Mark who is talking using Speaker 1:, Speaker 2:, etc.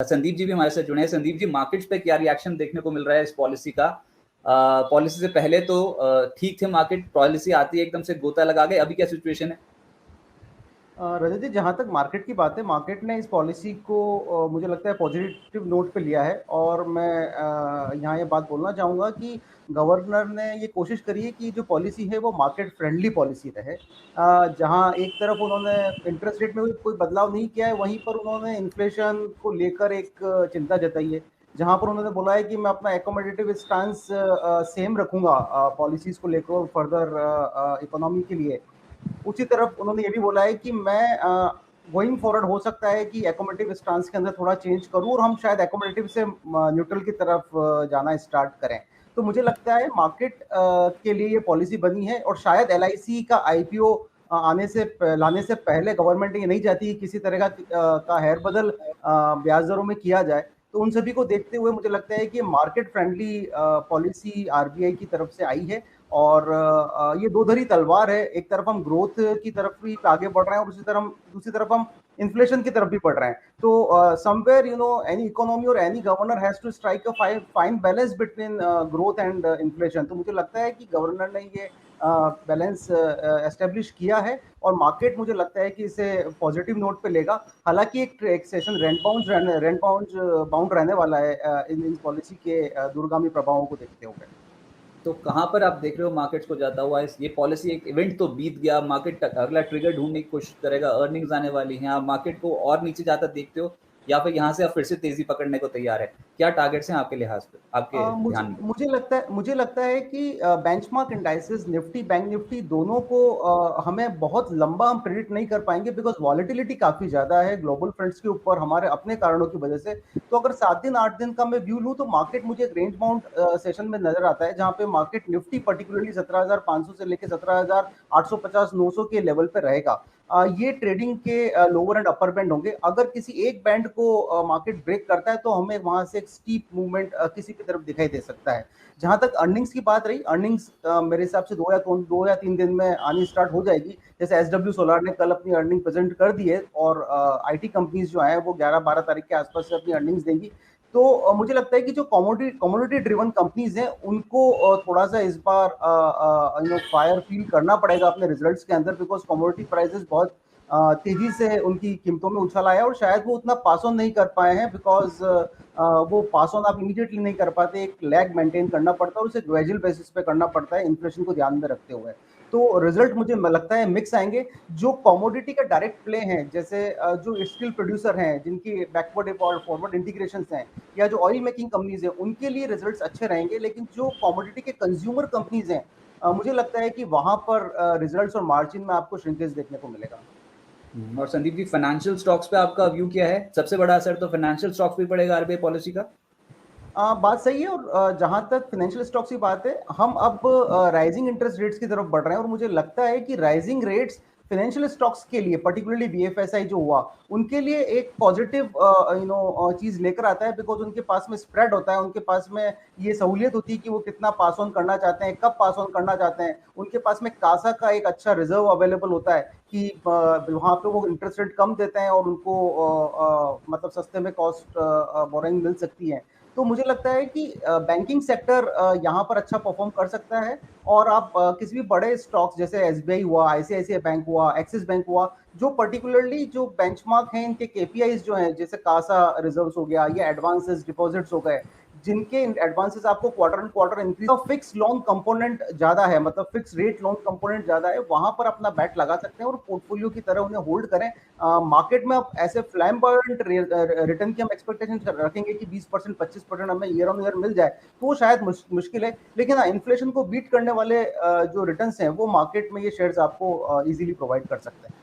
Speaker 1: संदीप जी भी हमारे साथ जुड़े हैं। संदीप जी, मार्केट्स पे क्या रिएक्शन देखने को मिल रहा है इस पॉलिसी का? पॉलिसी से पहले तो ठीक थे मार्केट, पॉलिसी आती है एकदम से गोता लगा गए, अभी क्या सिचुएशन है?
Speaker 2: रजत जी, जहाँ तक मार्केट की बात है, मार्केट ने इस पॉलिसी को मुझे लगता है पॉजिटिव नोट पे लिया है। और मैं यहाँ ये बात बोलना चाहूँगा कि गवर्नर ने ये कोशिश करी है कि जो पॉलिसी है वो मार्केट फ्रेंडली पॉलिसी रहे। जहाँ एक तरफ उन्होंने इंटरेस्ट रेट में भी कोई बदलाव नहीं किया है, वहीं पर उन्होंने इन्फ्लेशन को लेकर एक चिंता जताई है, जहाँ पर उन्होंने बोला है कि मैं अपना एकोमोडेटिव स्टांस सेम रखूंगा पॉलिसीज को लेकर फर्दर इकोनॉमी के लिए। उसी तरफ उन्होंने ये भी बोला है कि मैं गोइंग फॉरवर्ड हो सकता है कि एकोमोडेटिव स्टांस के अंदर थोड़ा चेंज करूं और हम शायद एकोमोडेटिव से न्यूट्रल की तरफ जाना स्टार्ट करें। तो मुझे लगता है मार्केट के लिए ये पॉलिसी बनी है और शायद एलआईसी का आईपीओ लाने से पहले गवर्नमेंट ये नहीं चाहती कि किसी तरह का हेर बदल ब्याज दरों में किया जाए। तो उन सभी को देखते हुए मुझे लगता है कि मार्केट फ्रेंडली पॉलिसी आरबीआई की तरफ से आई है। और ये दो धरी तलवार है, एक तरफ हम ग्रोथ की तरफ भी आगे बढ़ रहे हैं और दूसरी तरफ हम इन्फ्लेशन की तरफ भी बढ़ रहे हैं। तो समवेयर एनी इकोनॉमी और any governor has to strike a fine balance between growth and inflation. तो मुझे लगता है कि गवर्नर ने ये बैलेंस एस्टेब्लिश किया है और मार्केट मुझे लगता है कि इसे पॉजिटिव नोट पे लेगा। हालांकि एक सेशन रेंट बाउंड रहने वाला है इन पॉलिसी के दूरगामी प्रभावों को देखते हुए।
Speaker 1: तो कहाँ पर आप देख रहे हो मार्केट्स को जाता हुआ? ये पॉलिसी एक इवेंट तो बीत गया, मार्केट अगला ट्रिगर ढूंढने की कोशिश करेगा, अर्निंग्स आने वाली हैं, आप मार्केट को और नीचे जाता देखते हो या फिर यहाँ से आप फिर से तेजी पकड़ने को तैयार है? क्या टारगेट्स हैं आपके लिहाज पे, आपके
Speaker 2: मुझे
Speaker 1: ध्यान में?
Speaker 2: मुझे लगता है कि benchmark indices Nifty bank Nifty दोनों को हमें बहुत लंबा हम प्रेडिक्ट नहीं कर पाएंगे, बिकॉज वॉलेटिलिटी काफी ज्यादा है ग्लोबल फ्रंट्स के ऊपर हमारे अपने कारणों की वजह से। तो अगर 7 दिन 8 दिन का मैं व्यू लूँ तो मार्केट मुझे एक रेंज बाउंड सेशन में नजर आता है, जहां पे मार्केट निफ्टी पर्टिकुलरली 17,500 से लेकर 17,850 900 के लेवल पे रहेगा। ये ट्रेडिंग के लोअर एंड अपर बैंड होंगे। अगर किसी एक बैंड को मार्केट ब्रेक करता है तो हमें वहां से एक स्टीप मूवमेंट किसी की तरफ दिखाई दे सकता है। जहां तक अर्निंग्स की बात रही, अर्निंग्स मेरे हिसाब से 2 या 3 दिन में आनी स्टार्ट हो जाएगी। जैसे एसडब्ल्यू सोलार ने कल अपनी अर्निंग प्रेजेंट कर दी है और आईटी कंपनीज जो है वो 11-12 तारीख के आसपास से अपनी अर्निंग्स देंगी। तो मुझे लगता है कि जो कमोडिटी ड्रिवन कंपनीज हैं उनको थोड़ा सा इस बार फायर फील करना पड़ेगा अपने रिजल्ट्स के अंदर, बिकॉज कमोडिटी प्राइसेस बहुत तेजी से उनकी कीमतों में उछाल आया और शायद वो उतना पास ऑन नहीं कर पाए हैं, बिकॉज वो पास ऑन आप इमीडिएटली नहीं कर पाते, एक लैग मेंटेन करना पड़ता है और उसे ग्रेजुअल बेसिस पे करना पड़ता है इन्फ्लेशन को ध्यान में रखते हुए। तो रिजल्ट मुझे लगता है मिक्स आएंगे। जो कमोडिटी का डायरेक्ट प्ले हैं, जैसे जो स्टील प्रोड्यूसर हैं जिनकी बैकवर्ड और फॉरवर्ड इंटीग्रेशन हैं, या जो ऑयल मेकिंग कंपनीज हैं, उनके लिए रिजल्ट्स अच्छे रहेंगे। लेकिन जो कमोडिटी के कंज्यूमर कंपनीज हैं, मुझे लगता है कि वहां पर रिजल्ट्स और मार्जिन में आपको श्रिंकेज देखने को मिलेगा।
Speaker 1: और संदीप जी, फाइनेंशियल स्टॉक्स पे आपका व्यू क्या है? सबसे बड़ा असर तो फाइनेंशियल स्टॉक्स पे पड़ेगा आरबीआई पॉलिसी का।
Speaker 2: बात सही है। और जहां तक फाइनेंशियल स्टॉक्स की बात है, हम अब राइजिंग इंटरेस्ट रेट्स की तरफ बढ़ रहे हैं और मुझे लगता है कि राइजिंग रेट्स फाइनेंशियल स्टॉक्स के लिए, पर्टिकुलरली बीएफएसआई जो हुआ, उनके लिए एक पॉजिटिव चीज लेकर आता है, बिकॉज उनके पास में स्प्रेड होता है, उनके पास में ये सहूलियत होती है कि वो कितना पास ऑन करना चाहते हैं, कब पास ऑन करना चाहते हैं। उनके पास में कासा का एक अच्छा रिजर्व अवेलेबल होता है कि वहां पे वो इंटरेस्ट रेट कम देते हैं और उनको मतलब सस्ते में कॉस्ट बोरिंग मिल सकती है। तो मुझे लगता है कि बैंकिंग सेक्टर यहाँ पर अच्छा परफॉर्म कर सकता है। और आप किसी भी बड़े स्टॉक्स जैसे एसबीआई हुआ, आईसीआईसीआई बैंक हुआ, एक्सिस बैंक हुआ, जो पर्टिकुलरली जो बेंचमार्क हैं इनके केपीआईज जो हैं, जैसे कासा रिजर्व्स हो गया या एडवांसेस डिपॉजिट्स हो गए, जिनके एडवांसेस आपको quarter and quarter increase, fix loan component ज्यादा है, मतलब फिक्स रेट लोन कंपोनेंट ज्यादा है, वहां पर अपना बैट लगा सकते हैं और पोर्टफोलियो की तरह उन्हें होल्ड करें। मार्केट में अब ऐसे फ्लैम्बर्ट रिटर्न की हम एक्सपेक्टेशन रखेंगे कि 20% 25% हमें ईयर ऑन ईयर मिल जाए, तो वो शायद मुश्किल है। लेकिन हाँ, इन्फ्लेशन को बीट करने वाले जो रिटर्न्स हैं वो मार्केट में ये शेयर्स आपको इजीली प्रोवाइड कर सकते हैं।